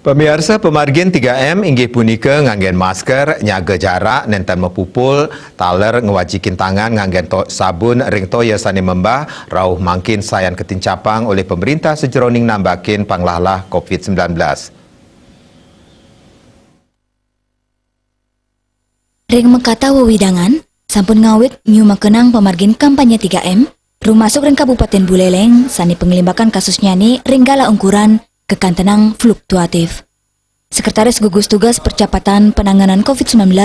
Pemirsa pemargin 3M inggih punika nganggen masker, nyaga jarak, nenten mepupul, taler ngewajikin tangan nganggen sabun ring toya sani membah, rauh mangkin sayan ketincapang oleh pemerintah sejeroning nambakin panglahlah COVID-19. Ring mekata wewidangan, sampun ngawit nyu makenang pemargin kampanye 3M, rumasuk ring Kabupaten Buleleng, sani pengelimbakan kasusnya ni ringgala ukuran kekantenang fluktuatif. Sekretaris Gugus Tugas Percepatan Penanganan COVID-19,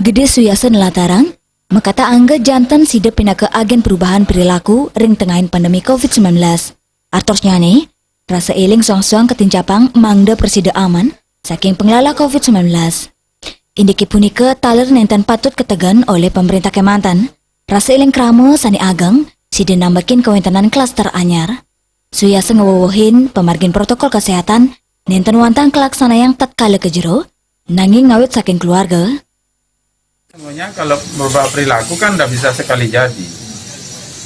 Gede Suyasa Nelatarang, mekata angga jantan sidep pindah ke agen perubahan perilaku ring tengahin pandemi COVID-19. Artosnya nih, rasa eling soang-soang ketincapang mangda persida aman, saking pengelola COVID-19. Indiki punika taler nenten patut ketegan oleh pemerintah Kemantan, rasa eling kramo sani ageng, sida nambakin kewentanan klaster anyar. Suyasa ngewowohin pemargin protokol kesehatan nenten wantang kelaksana yang tatkala kejero nanging ngawit saking keluarga. Semuanya kalau merubah perilaku kan tidak bisa sekali jadi,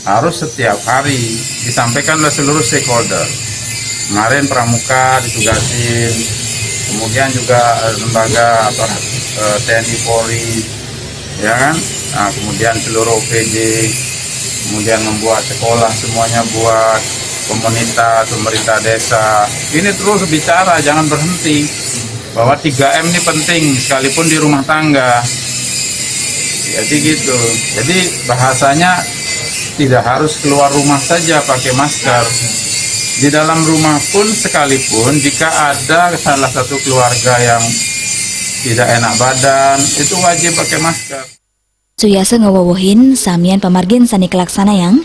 harus setiap hari disampaikan oleh seluruh stakeholder. Kemarin pramuka ditugasin, kemudian juga lembaga TNI Polri, ya kan? Nah, kemudian seluruh OPD, kemudian membuat sekolah semuanya buat, komunitas, pemerintah desa, ini terus bicara, jangan berhenti bahwa 3M ini penting sekalipun di rumah tangga. Jadi gitu. Jadi bahasanya tidak harus keluar rumah saja pakai masker. Di dalam rumah pun sekalipun jika ada salah satu keluarga yang tidak enak badan, itu wajib pakai masker. Suyasa ngewowohin samian pemargin sani kelaksana yang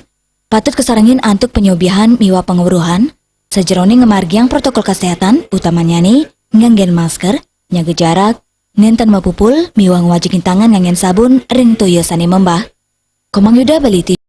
patut kesarangin antuk penyobihan miwa penguruhan, sejeroni ngemargiang protokol kesehatan, utamanya nih, nganggen masker, nyaga jarak, nenten mapupul, miwa ngewajikin tangan nganggen sabun, ring toyo sani membah. Komang Yuda Baliti.